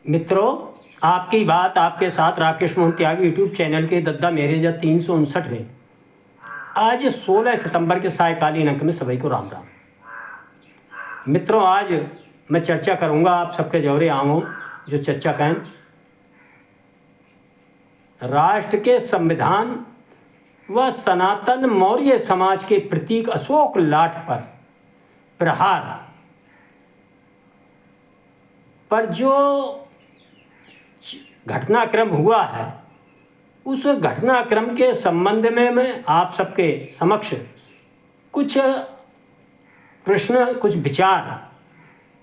मित्रों, आपकी बात आपके साथ राकेश मोहन त्यागी यूट्यूब चैनल के दद्दा मेरेजा 359 में आज 16 सितंबर के सायकालीन अंक में सभी को राम राम। मित्रों, आज मैं चर्चा करूंगा आप सबके जौरे आऊँ जो चर्चा कहें राष्ट्र के संविधान व सनातन मौर्य समाज के प्रतीक अशोक लाट पर जो घटनाक्रम हुआ है उस घटनाक्रम के संबंध में मैं आप सबके समक्ष कुछ प्रश्न कुछ विचार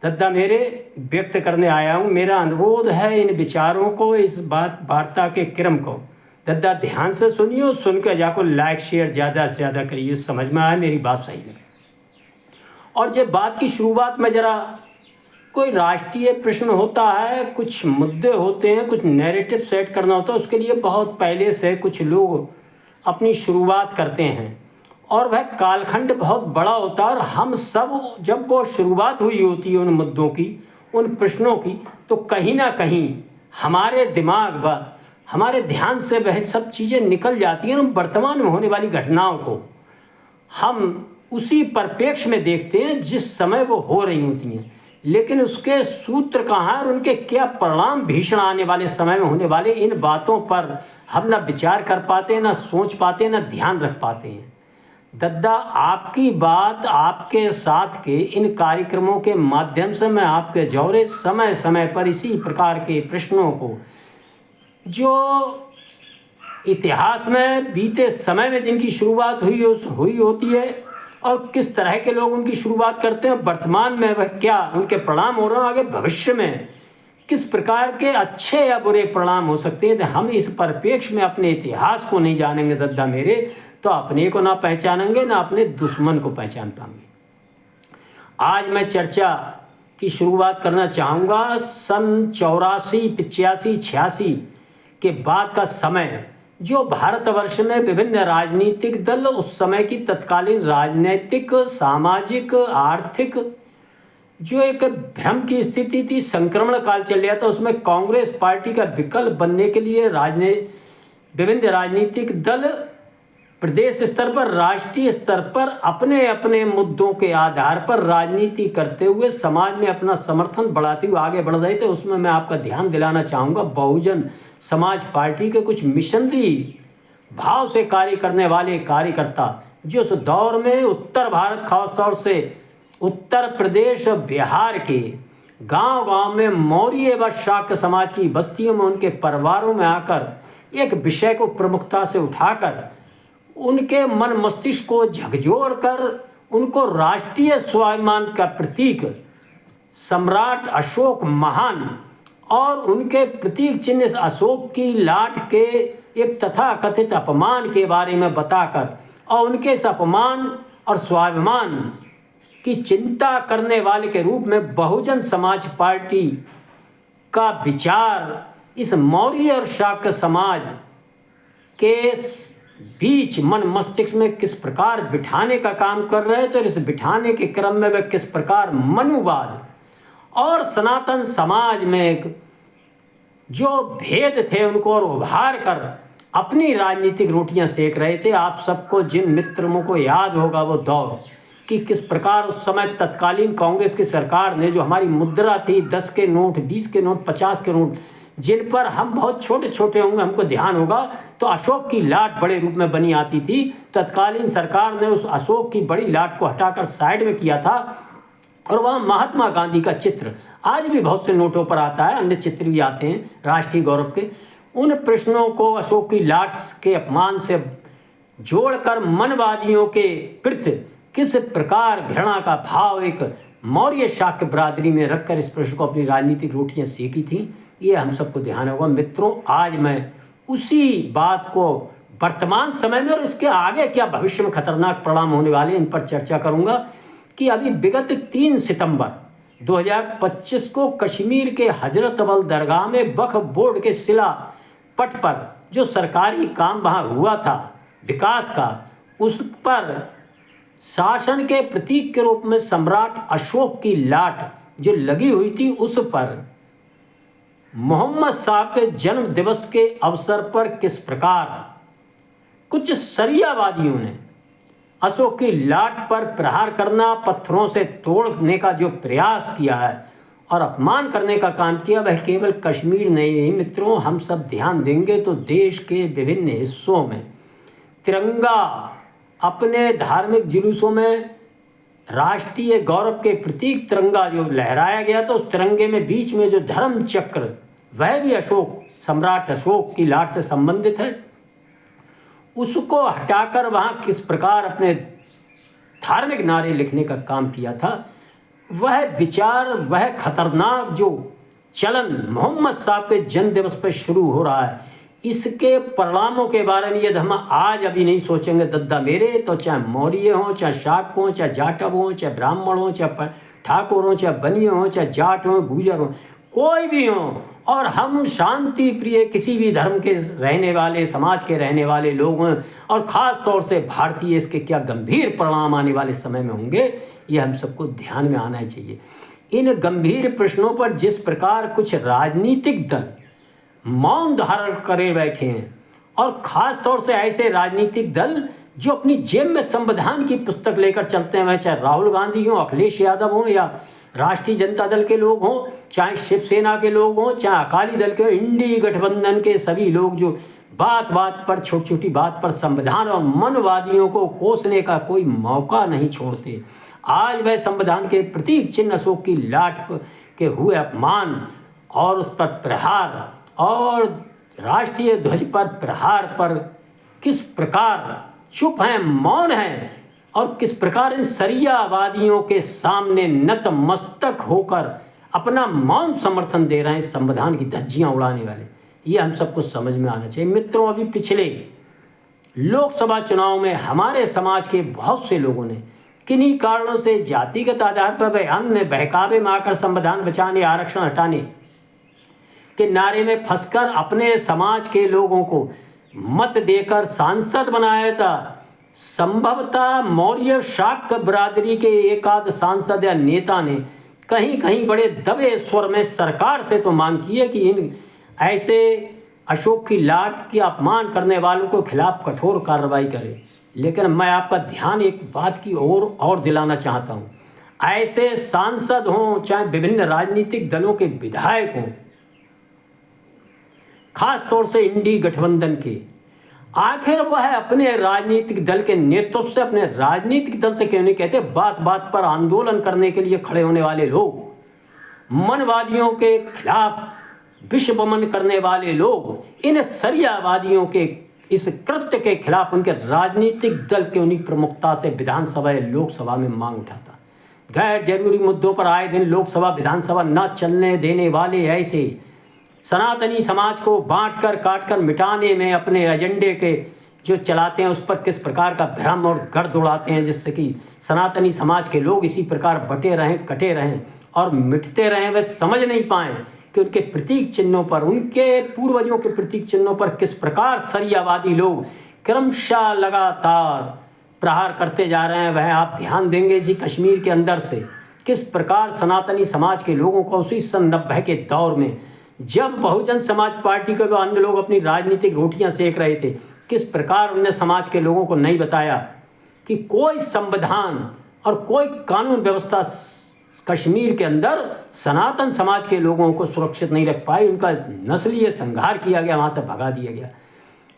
दद्दा मेरे व्यक्त करने आया हूँ। मेरा अनुरोध है इन विचारों को, इस बात वार्ता के क्रम को दद्दा ध्यान से सुनिए और सुनकर जाको लाइक शेयर ज़्यादा से ज़्यादा करिए, समझ में आए मेरी बात सही लगे। और जब बात की शुरुआत में ज़रा कोई राष्ट्रीय प्रश्न होता है, कुछ मुद्दे होते हैं, कुछ नैरेटिव सेट करना होता है, उसके लिए बहुत पहले से कुछ लोग अपनी शुरुआत करते हैं और वह कालखंड बहुत बड़ा होता है और हम सब जब वो शुरुआत हुई होती है उन मुद्दों की, उन प्रश्नों की, तो कहीं ना कहीं हमारे दिमाग व हमारे ध्यान से वह सब चीज़ें निकल जाती हैं। वर्तमान में होने वाली घटनाओं को हम उसी परिप्रेक्ष्य में देखते हैं जिस समय वो हो रही होती हैं, लेकिन उसके सूत्र कहाँ हैं और उनके क्या परिणाम भीषण आने वाले समय में होने वाले, इन बातों पर हम ना विचार कर पाते हैं, ना सोच पाते हैं, ना ध्यान रख पाते हैं। दद्दा, आपकी बात आपके साथ के इन कार्यक्रमों के माध्यम से मैं आपके जौरे समय समय पर इसी प्रकार के प्रश्नों को जो इतिहास में बीते समय में जिनकी शुरुआत हुई होती है और किस तरह के लोग उनकी शुरुआत करते हैं, वर्तमान में वह क्या उनके परिणाम हो रहे हैं, आगे भविष्य में किस प्रकार के अच्छे या बुरे परिणाम हो सकते हैं, तो हम इस परिप्रेक्ष्य में अपने इतिहास को नहीं जानेंगे दद्दा मेरे, तो अपने को ना पहचानेंगे ना अपने दुश्मन को पहचान पाएंगे। आज मैं चर्चा की शुरुआत करना चाहूँगा सन 84, 85, 86 के बाद का समय, जो भारतवर्ष में विभिन्न राजनीतिक दल उस समय की तत्कालीन राजनीतिक, सामाजिक, आर्थिक जो एक भ्रम की स्थिति थी, संक्रमण काल चल रहा था, उसमें कांग्रेस पार्टी का विकल्प बनने के लिए विभिन्न राजनीतिक दल प्रदेश स्तर पर, राष्ट्रीय स्तर पर अपने अपने मुद्दों के आधार पर राजनीति करते हुए समाज में अपना समर्थन बढ़ाते हुए आगे बढ़ रहे थे। उसमें मैं आपका ध्यान दिलाना चाहूँगा बहुजन समाज पार्टी के कुछ मिशनरी भाव से कार्य करने वाले कार्यकर्ता जो उस दौर में उत्तर भारत, खासतौर से उत्तर प्रदेश, बिहार के गांव-गांव में मौर्य व शाक्य समाज की बस्तियों में उनके परिवारों में आकर एक विषय को प्रमुखता से उठाकर उनके मन मस्तिष्क को झकझोर कर उनको राष्ट्रीय स्वाभिमान का प्रतीक सम्राट अशोक महान और उनके प्रतीक चिन्ह अशोक की लाट के एक तथाकथित अपमान के बारे में बताकर और उनके इस अपमान और स्वाभिमान की चिंता करने वाले के रूप में बहुजन समाज पार्टी का विचार इस मौर्य और शाक्य समाज के बीच मन मस्तिष्क में किस प्रकार बिठाने का काम कर रहे थे और इस बिठाने के क्रम में वे किस प्रकार मनुवाद और सनातन समाज में एक जो भेद थे उनको और उभार कर अपनी राजनीतिक रोटियां सेक रहे थे। आप सबको, जिन मित्रों को याद होगा वो दौर कि किस प्रकार उस समय तत्कालीन कांग्रेस की सरकार ने जो हमारी मुद्रा थी 10 के नोट, 20 के नोट, 50 के नोट, जिन पर हम बहुत छोटे छोटे होंगे, हमको ध्यान होगा, तो अशोक की लाट बड़े रूप में बनी आती थी। तत्कालीन सरकार ने उस अशोक की बड़ी लाट को हटाकर साइड में किया था और वहाँ महात्मा गांधी का चित्र आज भी बहुत से नोटों पर आता है, अन्य चित्र भी आते हैं राष्ट्रीय गौरव के। उन प्रश्नों को अशोक की लाट के अपमान से जोड़कर मनवादियों के प्रति किस प्रकार घृणा का भाव एक मौर्य शाक्य बरादरी में रखकर इस प्रश्न को अपनी राजनीतिक रोटियां सेकी थी, ये हम सबको ध्यान होगा। मित्रों, आज मैं उसी बात को वर्तमान समय में और इसके आगे क्या भविष्य में खतरनाक परिणाम होने वाले इन पर चर्चा करूंगा कि अभी विगत 3 सितंबर 2025 को कश्मीर के हजरत अबल दरगाह में वक्फ बोर्ड के शिला पट पर जो सरकारी काम वहाँ हुआ था विकास का, उस पर शासन के प्रतीक के रूप में सम्राट अशोक की लाट जो लगी हुई थी, उस पर मोहम्मद साहब के जन्म दिवस के अवसर पर किस प्रकार कुछ सरियावादियों ने अशोक की लाट पर प्रहार करना, पत्थरों से तोड़ने का जो प्रयास किया है और अपमान करने का काम किया, वह केवल कश्मीर नहीं मित्रों, हम सब ध्यान देंगे तो देश के विभिन्न हिस्सों में तिरंगा अपने धार्मिक जुलूसों में राष्ट्रीय गौरव के प्रतीक तिरंगा जो लहराया गया था, उस तिरंगे में बीच में जो धर्म चक्र, वह भी अशोक, सम्राट अशोक की लाट से संबंधित है। उसको हटाकर वहाँ किस प्रकार अपने धार्मिक नारे लिखने का काम किया था, वह विचार, वह खतरनाक जो चलन मोहम्मद साहब के जन्म दिवस पर शुरू हो रहा है, इसके परिणामों के बारे में यदि हम आज अभी नहीं सोचेंगे दद्दा मेरे, तो चाहे मौर्य हों, चाहे शाक हों, चाहे जाटव हों, चाहे ब्राह्मण हों, चाहे ठाकुर हों, चाहे बनिए हों, चाहे जाट हों, गुजर हों, कोई भी हों, और हम शांति प्रिय किसी भी धर्म के रहने वाले, समाज के रहने वाले लोग हैं, और ख़ास तौर से भारतीय, इसके क्या गंभीर परिणाम आने वाले समय में होंगे, ये हम सबको ध्यान में आना चाहिए। इन गंभीर प्रश्नों पर जिस प्रकार कुछ राजनीतिक दल मौन धारण करे बैठे हैं, और ख़ास तौर से ऐसे राजनीतिक दल जो अपनी जेब में संविधान की पुस्तक लेकर चलते हैं, वह चाहे राहुल गांधी हों, अखिलेश यादव हों, या राष्ट्रीय जनता दल के लोग हों, चाहे शिवसेना के लोग हों, चाहे अकाली दल के हों, इंडी गठबंधन के सभी लोग जो बात बात पर, छोटी छोटी बात पर संविधान और मनवादियों को कोसने का कोई मौका नहीं छोड़ते। आज वह संविधान के प्रतीक चिन्ह अशोक की लाट के हुए अपमान और उस पर प्रहार और राष्ट्रीय ध्वज पर प्रहार पर किस प्रकार चुप हैं, मौन हैं, और किस प्रकार इन सरियावादियों के सामने नतमस्तक होकर अपना मौन समर्थन दे रहे हैं संविधान की धज्जियां उड़ाने वाले, ये हम सबको समझ में आना चाहिए। मित्रों, अभी पिछले लोकसभा चुनाव में हमारे समाज के बहुत से लोगों ने किन्हीं कारणों से जातिगत आधार पर बयान में बहकावे में आकर संविधान बचाने, आरक्षण हटाने के नारे में फंसकर अपने समाज के लोगों को मत देकर सांसद बनाया था। संभवतः मौर्य शाक बरादरी के एकाध सांसद या नेता ने कहीं कहीं बड़े दबे स्वर में सरकार से तो मांग की है कि इन ऐसे अशोक की लाट की अपमान करने वालों को खिलाफ कठोर कार्रवाई करे। लेकिन मैं आपका ध्यान एक बात की और दिलाना चाहता हूँ, ऐसे सांसद हों, चाहे विभिन्न राजनीतिक दलों के विधायक हों, खास तौर से इंडी गठबंधन के, आखिर वह अपने राजनीतिक दल के नेतृत्व से, अपने राजनीतिक दल से क्यों नहीं कहते, बात बात पर आंदोलन करने के लिए खड़े होने वाले लोग, मनवादियों के खिलाफ विश्वमन करने वाले लोग, इन सरियावादियों के इस कृत्य के खिलाफ उनके राजनीतिक दल क्यों नहीं प्रमुखता से विधानसभा या लोकसभा में मांग उठाता। गैर जरूरी मुद्दों पर आए दिन लोकसभा विधानसभा न चलने देने वाले ऐसे सनातनी समाज को बांटकर काटकर मिटाने में अपने एजेंडे के जो चलाते हैं, उस पर किस प्रकार का भ्रम और गर्द उड़ाते हैं, जिससे कि सनातनी समाज के लोग इसी प्रकार बटे रहें, कटे रहें और मिटते रहें। वे समझ नहीं पाएँ कि उनके प्रतीक चिन्हों पर, उनके पूर्वजों के प्रतीक चिन्हों पर किस प्रकार सरियावादी लोग क्रमशः लगातार प्रहार करते जा रहे हैं। वह आप ध्यान देंगे इसी कश्मीर के अंदर से किस प्रकार सनातनी समाज के लोगों को उसी सन 90 के दौर में, जब बहुजन समाज पार्टी के अन्य लोग अपनी राजनीतिक रोटियां सेक रहे थे, किस प्रकार उन्होंने समाज के लोगों को नहीं बताया कि कोई संविधान और कोई कानून व्यवस्था कश्मीर के अंदर सनातन समाज के लोगों को सुरक्षित नहीं रख पाई। उनका नस्लीय संहार किया गया, वहाँ से भगा दिया गया।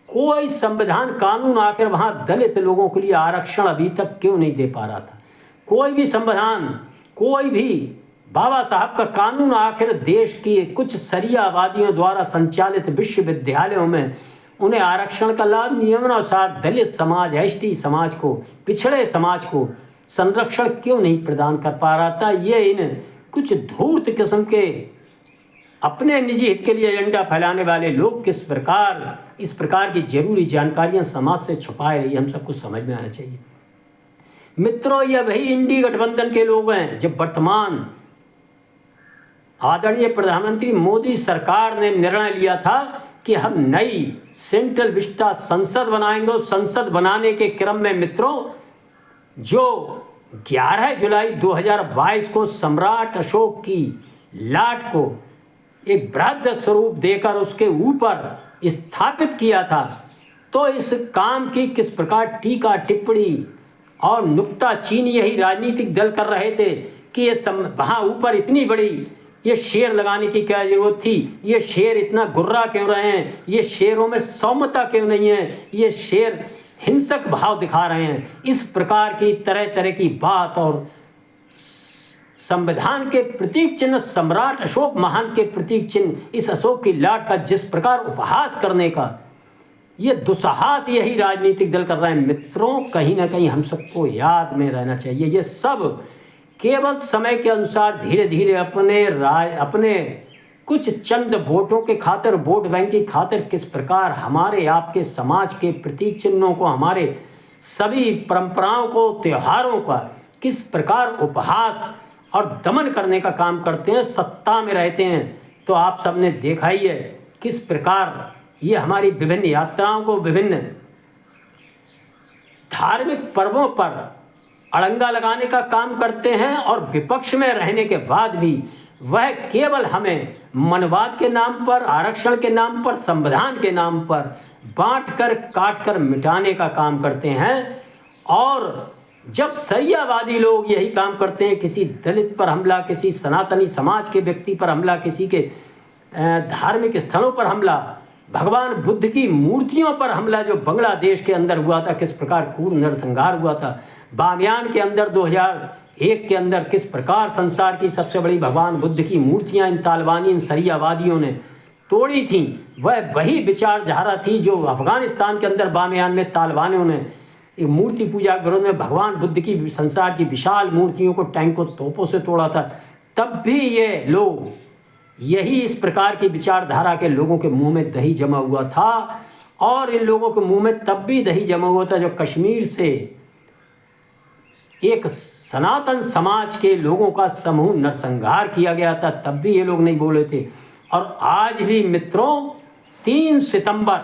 कोई संविधान कानून आखिर वहाँ दलित लोगों के लिए आरक्षण अभी तक क्यों नहीं दे पा रहा था। कोई भी संविधान, कोई भी बाबा साहब का कानून आखिर देश की कुछ सरियावादियों द्वारा संचालित विश्वविद्यालयों में उन्हें आरक्षण का लाभ नियमानुसार दलित समाज, एसटी समाज को, पिछड़े समाज को संरक्षण क्यों नहीं प्रदान कर पा रहा था। ये इन कुछ धूर्त किस्म के अपने निजी हित के लिए एजेंडा फैलाने वाले लोग किस प्रकार इस प्रकार की जरूरी जानकारियां समाज से छुपाए रही, हम सबको समझ में आना चाहिए। मित्रों, ये वही इंडी गठबंधन के लोग हैं जब वर्तमान आदरणीय प्रधानमंत्री मोदी सरकार ने निर्णय लिया था कि हम नई सेंट्रल विस्टा संसद बनाएंगे। उस संसद बनाने के क्रम में मित्रों, जो 11 जुलाई 2022 को सम्राट अशोक की लाट को एक बृहद स्वरूप देकर उसके ऊपर स्थापित किया था, तो इस काम की किस प्रकार टीका टिप्पणी और नुक्ताचीनी यही राजनीतिक दल कर रहे थे कि ये वहाँ ऊपर इतनी बड़ी ये शेर लगाने की क्या जरूरत थी, ये शेर इतना गुर्रा क्यों रहे हैं, ये शेरों में सौम्यता क्यों नहीं है, ये शेर हिंसक भाव दिखा रहे हैं। इस प्रकार की तरह तरह की बात और संविधान के प्रतीक चिन्ह सम्राट अशोक महान के प्रतीक चिन्ह इस अशोक की लाट का जिस प्रकार उपहास करने का ये दुस्साहस यही राजनीतिक दल कर रहे हैं। मित्रों, कहीं ना कहीं हम सबको याद में रहना चाहिए, ये सब केवल समय के अनुसार धीरे धीरे अपने कुछ चंद वोटों के खातिर, वोट बैंक की खातिर किस प्रकार हमारे आपके समाज के प्रतीक चिन्हों को, हमारे सभी परंपराओं को, त्योहारों का किस प्रकार उपहास और दमन करने का काम करते हैं, सत्ता में रहते हैं। तो आप सबने देखा ही है किस प्रकार ये हमारी विभिन्न यात्राओं को, विभिन्न धार्मिक पर्वों पर अड़ंगा लगाने का काम करते हैं, और विपक्ष में रहने के बाद भी वह केवल हमें मनवाद के नाम पर, आरक्षण के नाम पर, संविधान के नाम पर बांट कर, काट कर मिटाने का काम करते हैं। और जब सरियावादी लोग यही काम करते हैं, किसी दलित पर हमला, किसी सनातनी समाज के व्यक्ति पर हमला, किसी के धार्मिक स्थलों पर हमला, भगवान बुद्ध की मूर्तियों पर हमला, जो बांग्लादेश के अंदर हुआ था, किस प्रकार क्रूर नरसंहार हुआ था, बामियान के अंदर 2001 के अंदर किस प्रकार संसार की सबसे बड़ी भगवान बुद्ध की मूर्तियां इन तालिबानी, इन सरियावादियों ने तोड़ी थी, वह वही विचारधारा थी जो अफगानिस्तान के अंदर बामियान में तालिबानियों ने एक मूर्ति पूजा के विरोध में भगवान बुद्ध की, संसार की विशाल मूर्तियों को टैंकों तोपों से तोड़ा था। तब भी ये लोग, यही इस प्रकार की विचारधारा के लोगों के मुंह में दही जमा हुआ था, और इन लोगों के मुंह में तब भी दही जमा हुआ था जो कश्मीर से एक सनातन समाज के लोगों का समूह नरसंहार किया गया था, तब भी ये लोग नहीं बोले थे। और आज भी मित्रों, 3 सितंबर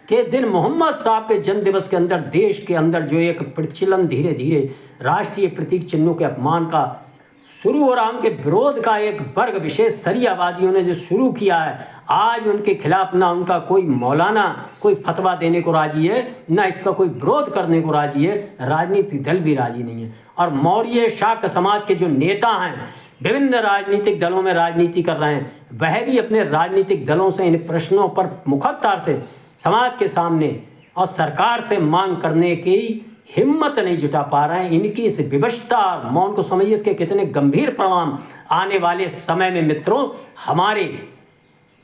के दिन मोहम्मद साहब के जन्म दिवस के अंदर देश के अंदर जो एक प्रचलन धीरे धीरे राष्ट्रीय प्रतीक चिन्हों के अपमान का शुरू हो रहा, उनके विरोध का एक वर्ग विशेष सरियावादियों ने जो शुरू किया है, आज उनके खिलाफ ना उनका कोई मौलाना कोई फतवा देने को राजी है, ना इसका कोई विरोध करने को राजी है, राजनीतिक दल भी राजी नहीं है। और मौर्य शाक्त समाज के जो नेता हैं, विभिन्न राजनीतिक दलों में राजनीति कर रहे हैं, वह भी अपने राजनीतिक दलों से इन प्रश्नों पर मुखत्तार से समाज के सामने और सरकार से मांग करने की हिम्मत नहीं जुटा पा रहे हैं। इनकी इस विवशता, मौन को समझिए इसके कितने गंभीर परिणाम आने वाले समय में मित्रों हमारे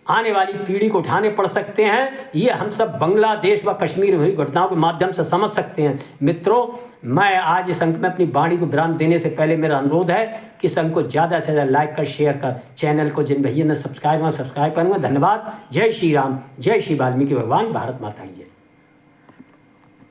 आने वाली पीढ़ी को उठाने पड़ सकते हैं। ये हम सब बांग्लादेश व कश्मीर में हुई घटनाओं के माध्यम से समझ सकते हैं। मित्रों, मैं आज इस अंक में अपनी वाणी को विराम देने से पहले मेरा अनुरोध है कि इस अंक को ज़्यादा से ज़्यादा लाइक कर, शेयर कर, चैनल को जिन भैया ने सब्सक्राइब करूँगा। धन्यवाद। जय श्री राम, जय श्री वाल्मीकि भगवान, भारत माता की जय।